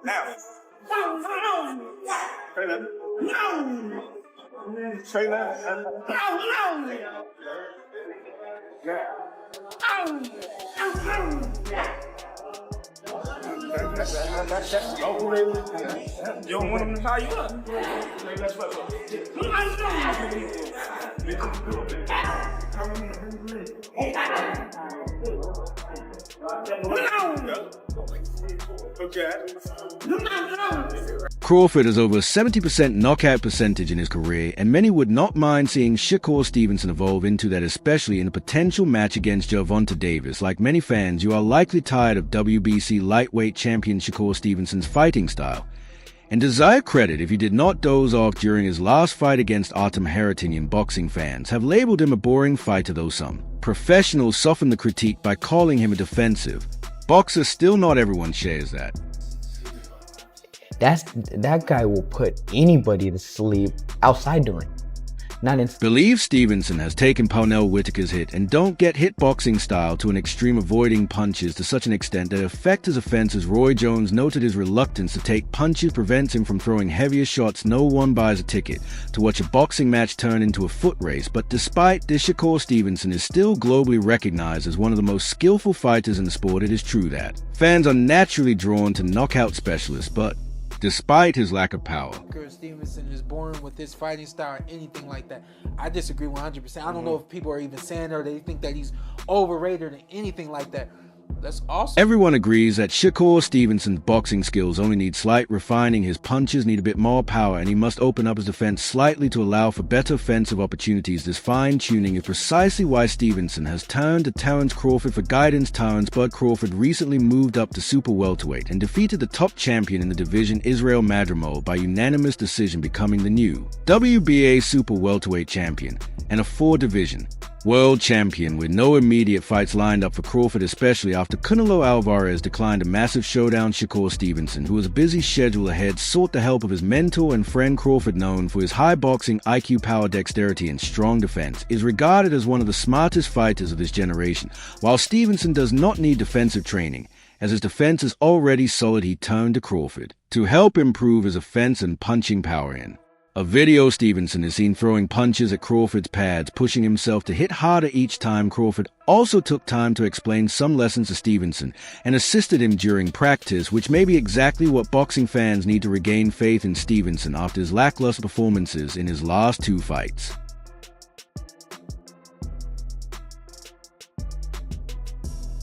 Now. Straight left. You don't want him to tie you up. Crawford has over a 70% knockout percentage in his career, and many would not mind seeing Shakur Stevenson evolve into that, especially in a potential match against Gervonta Davis. Like many fans, you are likely tired of WBC lightweight champion Shakur Stevenson's fighting style, and desire credit if you did not doze off during his last fight against Artem Haratinian. Boxing fans have labeled him a boring fighter, though some professionals soften the critique by calling him a defensive boxer. Still, not everyone shares that. That guy will put anybody to sleep outside the ring. Believe Stevenson has taken Pernell Whitaker's hit and don't get hit boxing style to an extreme, avoiding punches to such an extent that it affects his offenses. Roy Jones noted his reluctance to take punches prevents him from throwing heavier shots. No one buys a ticket to watch a boxing match turn into a foot race, but despite this, Shakur Stevenson is still globally recognized as one of the most skillful fighters in the sport. It is true that fans are naturally drawn to knockout specialists, but despite his lack of power, Shakur Stevenson is born with his fighting style or anything like that. I disagree 100%. I don't know if people are even saying that or they think that he's overrated or anything like that. That's awesome. Everyone agrees that Shakur Stevenson's boxing skills only need slight refining. His punches need a bit more power, and he must open up his defense slightly to allow for better offensive opportunities. This fine-tuning is precisely why Stevenson has turned to Terence Crawford for guidance. Terence Bud Crawford recently moved up to super welterweight and defeated the top champion in the division, Israel Madrimov, by unanimous decision, becoming the new WBA super welterweight champion and a four-division world champion, with no immediate fights lined up for Crawford, especially after Canelo Alvarez declined a massive showdown. Shakur Stevenson, who has a busy schedule ahead, sought the help of his mentor and friend. Crawford, known for his high boxing IQ, power, dexterity, and strong defense, is regarded as one of the smartest fighters of this generation. While Stevenson does not need defensive training, as his defense is already solid, he turned to Crawford to help improve his offense and punching power. In a video, Stevenson is seen throwing punches at Crawford's pads, pushing himself to hit harder each time. Crawford also took time to explain some lessons to Stevenson and assisted him during practice, which may be exactly what boxing fans need to regain faith in Stevenson after his lackluster performances in his last two fights.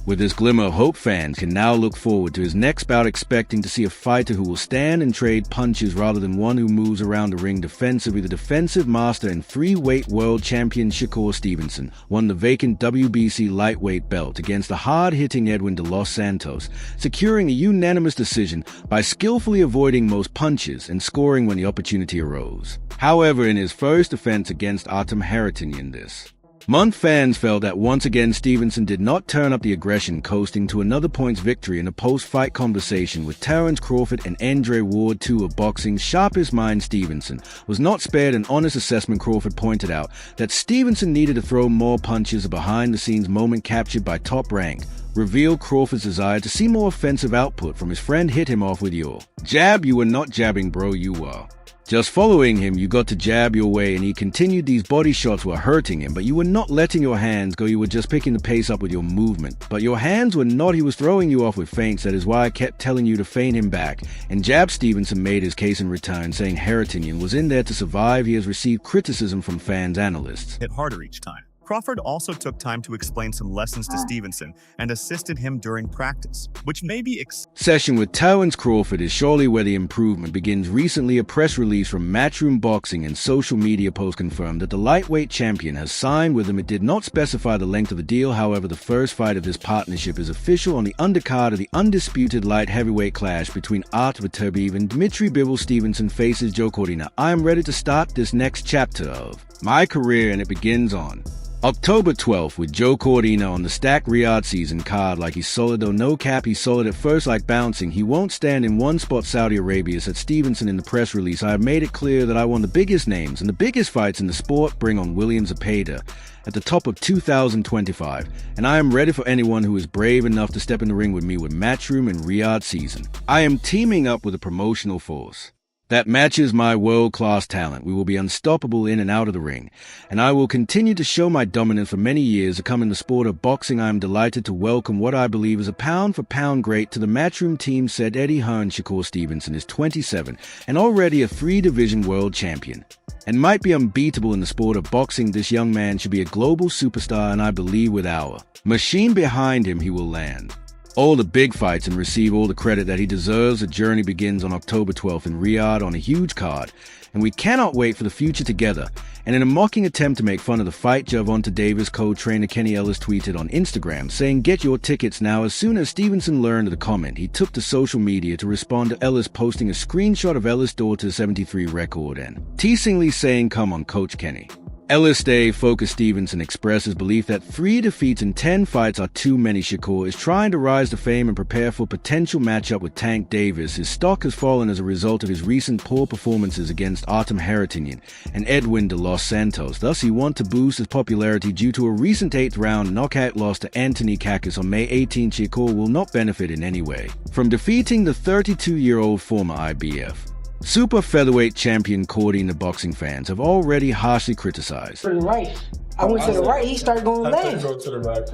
With this glimmer of hope, fans can now look forward to his next bout, expecting to see a fighter who will stand and trade punches rather than one who moves around the ring defensively. The defensive master and three-weight world champion Shakur Stevenson won the vacant WBC lightweight belt against the hard-hitting Edwin de Los Santos, securing a unanimous decision by skillfully avoiding most punches and scoring when the opportunity arose. However, in his first defense against Artem Haratinian this month, fans felt that once again Stevenson did not turn up the aggression, coasting to another points victory. In a post-fight conversation with Terence Crawford and Andre Ward, two of boxing's sharpest minds, Stevenson was not spared an honest assessment. Crawford pointed out that Stevenson needed to throw more punches. A behind-the-scenes moment captured by Top Rank revealed Crawford's desire to see more offensive output from his friend. Hit him off with your jab. You were not jabbing, bro, you were just following him. You got to jab your way, and he continued. These body shots were hurting him, but you were not letting your hands go. You were just picking the pace up with your movement, but your hands were not. He was throwing you off with feints. That is why I kept telling you to feint him back and jab. Stevenson made his case in return, saying Haratinian was in there to survive. He has received criticism from fans, analysts. Hit harder each time. Crawford also took time to explain some lessons to Stevenson and assisted him during practice, which may be session with Terence Crawford is surely where the improvement begins. Recently, a press release from Matchroom Boxing and social media posts confirmed that the lightweight champion has signed with him. It did not specify the length of the deal. However, the first fight of this partnership is official on the undercard of the undisputed light heavyweight clash between Art Viterbiev and Dmitry Bivol. Stevenson faces Joe Cordina. I am ready to start this next chapter of my career, and it begins on October 12th with Joe Cordina on the stacked Riyadh season card. Like he's solid though no cap, he's solid at first like bouncing. He won't stand in one spot. Saudi Arabia, said Stevenson in the press release. I have made it clear that I want the biggest names and the biggest fights in the sport. Bring on William Zepeda at the top of 2025, and I am ready for anyone who is brave enough to step in the ring with me with Matchroom and Riyadh season. I am teaming up with a promotional force that matches my world-class talent. We will be unstoppable in and out of the ring, and I will continue to show my dominance for many years to come in the sport of boxing. I am delighted to welcome what I believe is a pound-for-pound great to the Matchroom team, said Eddie Hearn. Shakur Stevenson is 27 and already a 3-division world champion and might be unbeatable in the sport of boxing. This young man should be a global superstar, and I believe with our machine behind him, he will land all the big fights and receive all the credit that he deserves. The journey begins on October 12th in Riyadh on a huge card, and we cannot wait for the future together. And in a mocking attempt to make fun of the fight, Gervonta Davis co-trainer Kenny Ellis tweeted on Instagram saying, "Get your tickets now." As soon as Stevenson learned of the comment, he took to social media to respond to Ellis, posting a screenshot of Ellis' daughter's 73 record and teasingly saying, "Come on, Coach Kenny." Ellis stay-focused Stevenson expressed his belief that 3 defeats in 10 fights are too many. Shakur is trying to rise to fame and prepare for potential matchup with Tank Davis. His stock has fallen as a result of his recent poor performances against Artem Haratinian and Edwin de Los Santos. Thus, he wants to boost his popularity due to a recent 8th-round knockout loss to Anthony Kakis on May 18. Shakur will not benefit in any way from defeating the 32-year-old former IBF super featherweight champion. Cordina boxing fans have already harshly criticized. To the right. I went to the right, he started going left. Go to the right.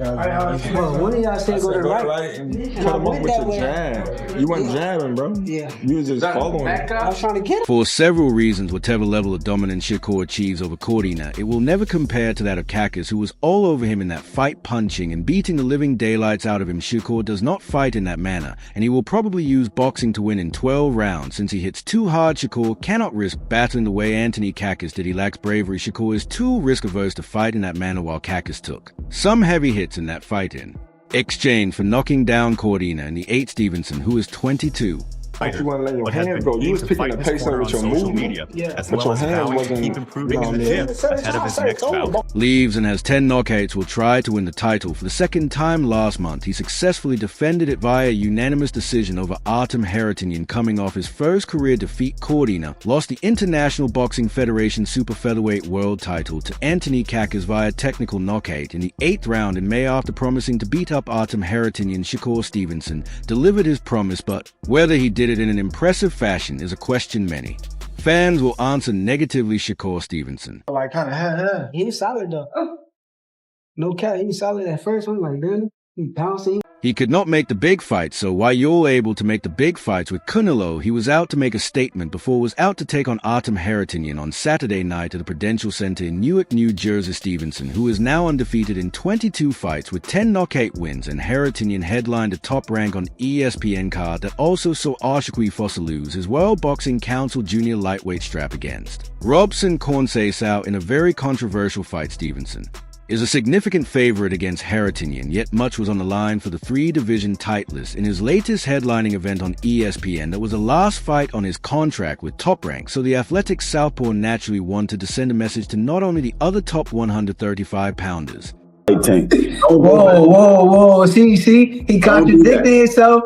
Bro, one of y'all said go to the right. Cut him off with your jab. You weren't jabbing, bro. Yeah. You was just following. I was trying to get him. For several reasons, whatever level of dominance Shakur achieves over Cordina, it will never compare to that of Kakis, who was all over him in that fight, punching and beating the living daylights out of him. Shakur does not fight in that manner, and he will probably use boxing to win in 12 rounds. Since he hits too hard, Shakur cannot risk battling the way Anthony Kakis did. He lacks bravery. Shakur is too risk-averse to fight in that manner, while Kakis took some heavy hits in that fight in exchange for knocking down Cordina and the 8 Stevenson, who is 22. You want to let your but has hands been go. You keen was to picking fight the this pace corner with on your social movement. media, as But well your as hands vowing to wasn't keep improving in the down gym there. ahead of his next bout. Leaves and has 10 knockouts, will try to win the title for the second time last month. He successfully defended it via unanimous decision over Artem Haratinian, coming off his first career defeat. Cordina lost the International Boxing Federation super featherweight world title to Anthony Kakis via technical knockout in the 8th round in May. After promising to beat up Artem Haratinian, Shakur Stevenson delivered his promise, but whether he did it in an impressive fashion is a question many fans will answer negatively. Shakur Stevenson. Like, kind of, he ain't solid though. No cap, he ain't solid at first. I'm like, man, he bouncing. He could not make the big fights, so while you're able to make the big fights with Canelo, he was out to make a statement before was out to take on Artem Haratinian on Saturday night at the Prudential Center in Newark, New Jersey. Stevenson, who is now undefeated in 22 fights with 10 knockout wins, and Haratinian headlined a top rank on ESPN card that also saw Ashiki Fossa lose his World Boxing Council junior lightweight strap against Robson Conceição in a very controversial fight. Stevenson is a significant favorite against Haratinian, yet much was on the line for the 3-division titleist in his latest headlining event on ESPN. That was the last fight on his contract with Top Rank, so the athletic southpaw naturally wanted to send a message to not only the other top 135-pounders. Whoa. See, he contradicted himself.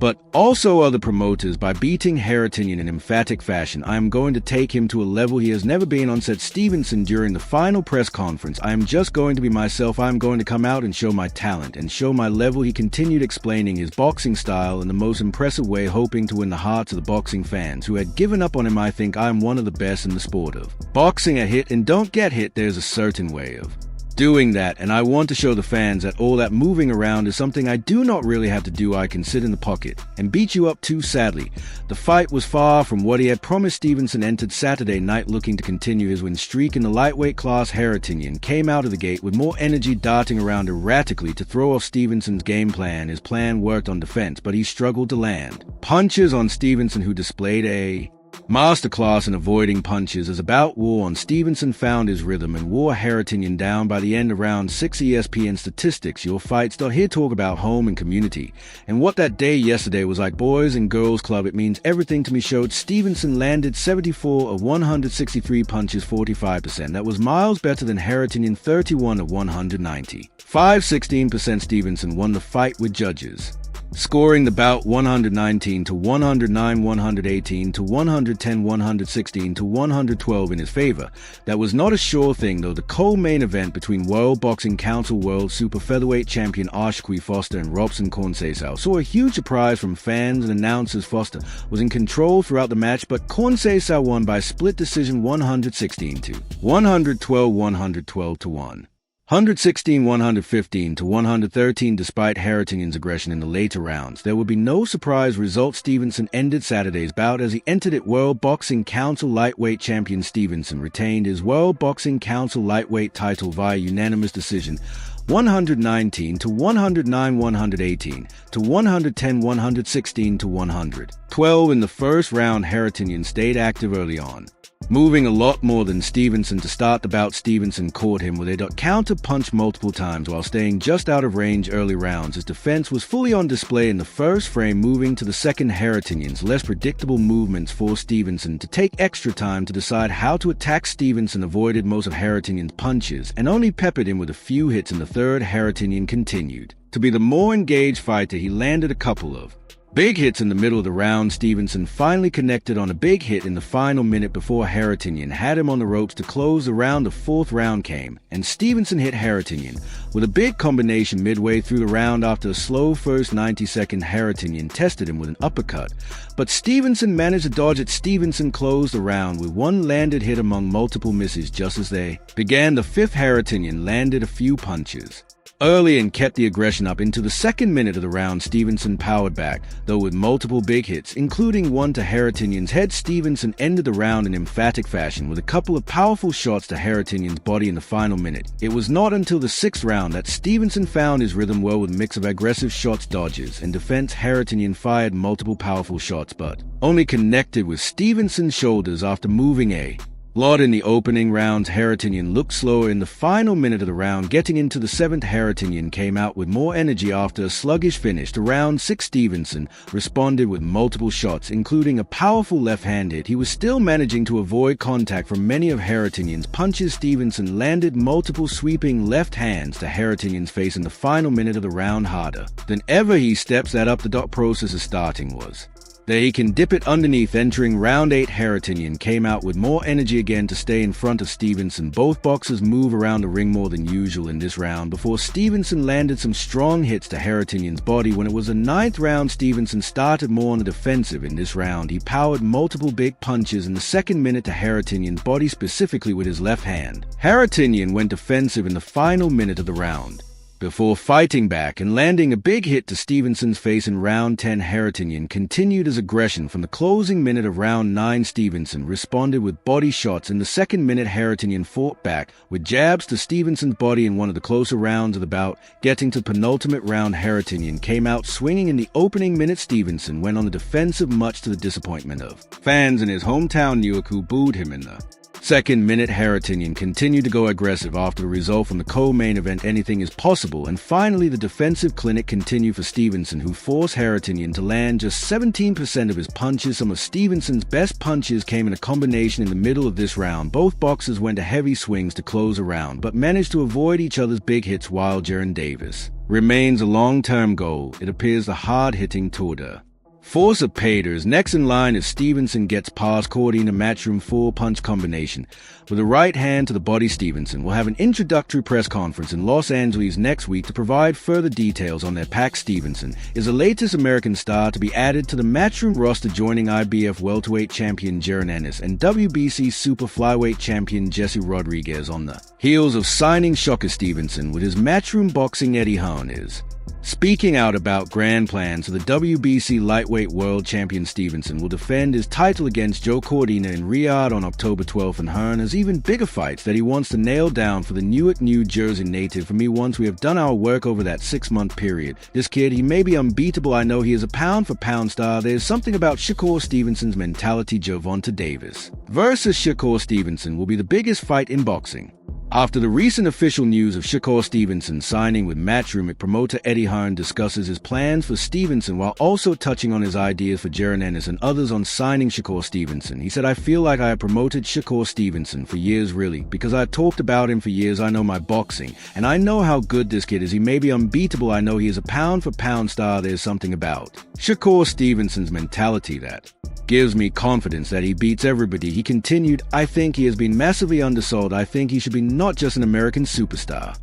But also other promoters by beating Haratinian in emphatic fashion. I am going to take him to a level he has never been on, said Stevenson during the final press conference. I am just going to be myself. I am going to come out and show my talent and show my level. He continued explaining his boxing style in the most impressive way, hoping to win the hearts of the boxing fans who had given up on him. I think I am one of the best in the sport of boxing. A hit and don't get hit. There's a certain way of doing that, and I want to show the fans that all that moving around is something I do not really have to do. I can sit in the pocket and beat you up too. Sadly, the fight was far from what he had promised. Stevenson entered Saturday night looking to continue his win streak in the lightweight class. Haratinian came out of the gate with more energy, darting around erratically to throw off Stevenson's game plan. His plan worked on defense, but he struggled to land punches on Stevenson, who displayed a Masterclass in avoiding punches as a bout wore on, Stevenson found his rhythm and wore Harrington down by the end of round 6. ESPN Statistics, your fights. Here talk about home and community. And what that day yesterday was like. Boys and girls club, it means everything to me, showed Stevenson landed 74 of 163 punches, 45%. That was miles better than Harrington, 31 of 190. 5-16%. Stevenson won the fight with judges, scoring the bout 119 to 109, 118 to 110, 116 to 112 in his favor. That was not a sure thing, though. The co-main event between World Boxing Council World Super Featherweight champion Shakur Foster and Robson Conceição saw a huge surprise from fans and announcers. Foster was in control throughout the match, but Conceição won by split decision 116 to 112, 112 to 1. 116, 115 to 113. Despite Harrington's aggression in the later rounds, there would be no surprise result. Stevenson ended Saturday's bout as he entered it. World Boxing Council lightweight champion Stevenson retained his World Boxing Council lightweight title via unanimous decision, 119 to 109, 118 to 110, 116 to 112 in the first round. Harrington stayed active early on, moving a lot more than Stevenson to start the bout. Stevenson caught him with a counter-punch multiple times while staying just out of range early rounds. His defense was fully on display in the first frame. Moving to the second, Harrington's less predictable movements forced Stevenson to take extra time to decide how to attack. Stevenson avoided most of Harrington's punches and only peppered him with a few hits in the third. Harrington continued to be the more engaged fighter. He landed a couple of big hits in the middle of the round. Stevenson finally connected on a big hit in the final minute before Harrington had him on the ropes to close the round. The fourth round came, and Stevenson hit Harrington with a big combination midway through the round. After a slow first 90-second, Harrington tested him with an uppercut, but Stevenson managed to dodge it. Stevenson closed the round with one landed hit among multiple misses. Just as they began the fifth, Harrington landed a few punches early and kept the aggression up into the second minute of the round. Stevenson powered back, though, with multiple big hits, including one to Harrington's head. Stevenson ended the round in emphatic fashion with a couple of powerful shots to Harrington's body in the final minute. It was not until the sixth round that Stevenson found his rhythm well with a mix of aggressive shots, dodges, and defense. Harrington fired multiple powerful shots, but only connected with Stevenson's shoulders after moving a lot in the opening rounds. Harrington looked slower in the final minute of the round. Getting into the seventh, Harrington came out with more energy after a sluggish finish to round 6. Stevenson responded with multiple shots, including a powerful left-hand hit. He was still managing to avoid contact from many of Harrington's punches. Stevenson landed multiple sweeping left hands to Harrington's face in the final minute of the round. Harder than ever he steps that up. The process of starting was there. He can dip it underneath. Entering round 8, Harrington came out with more energy again to stay in front of Stevenson. Both boxers move around the ring more than usual in this round before Stevenson landed some strong hits to Harrington's body. When it was the ninth round, Stevenson started more on the defensive. In this round, he powered multiple big punches in the second minute to Harrington's body, specifically with his left hand. Harrington went defensive in the final minute of the round before fighting back and landing a big hit to Stevenson's face in round 10. Harrington continued his aggression from the closing minute of round 9. Stevenson responded with body shots in the second minute. Harrington fought back with jabs to Stevenson's body in one of the closer rounds of the bout. Getting to the penultimate round, Harrington came out swinging in the opening minute. Stevenson went on the defensive, much to the disappointment of fans in his hometown Newark, who booed him in the second minute. Harrington continued to go aggressive after the result from the co-main event. Anything is possible. And finally, the defensive clinic continued for Stevenson, who forced Harrington to land just 17% of his punches. Some of Stevenson's best punches came in a combination in the middle of this round. Both boxers went to heavy swings to close the round, but managed to avoid each other's big hits. While Gervonta Davis remains a long-term goal, it appears the hard-hitting Torda force of Paters. Next in line is Stevenson gets past Cordy in a matchroom 4-punch combination with a right hand to the body. Stevenson will have an introductory press conference in Los Angeles next week to provide further details on their pack. Stevenson is the latest American star to be added to the matchroom roster, joining IBF welterweight champion Jaron Ennis and WBC super flyweight champion Jesse Rodriguez on the heels of signing Shakur Stevenson with his matchroom boxing Eddie Hearn is Speaking out about grand plans, the WBC lightweight world champion Stevenson will defend his title against Joe Cordina in Riyadh on October 12th, and Hearn has even bigger fights that he wants to nail down for the Newark, New Jersey native. For me, once we have done our work over that 6-month period, this kid, he may be unbeatable. I know he is a pound-for-pound star. There's something about Shakur Stevenson's mentality. Gervonta Davis versus Shakur Stevenson will be the biggest fight in boxing. After the recent official news of Shakur Stevenson signing with Matchroom, promoter Eddie Hearn discusses his plans for Stevenson while also touching on his ideas for Jaron Ennis and others on signing Shakur Stevenson. He said, "I feel like I have promoted Shakur Stevenson for years, really, because I've talked about him for years. I know my boxing, and I know how good this kid is. He may be unbeatable. I know he is a pound-for-pound star. There's something about Shakur Stevenson's mentality that gives me confidence that he beats everybody." He continued, "I think he has been massively undersold. I think he should be not just an American superstar,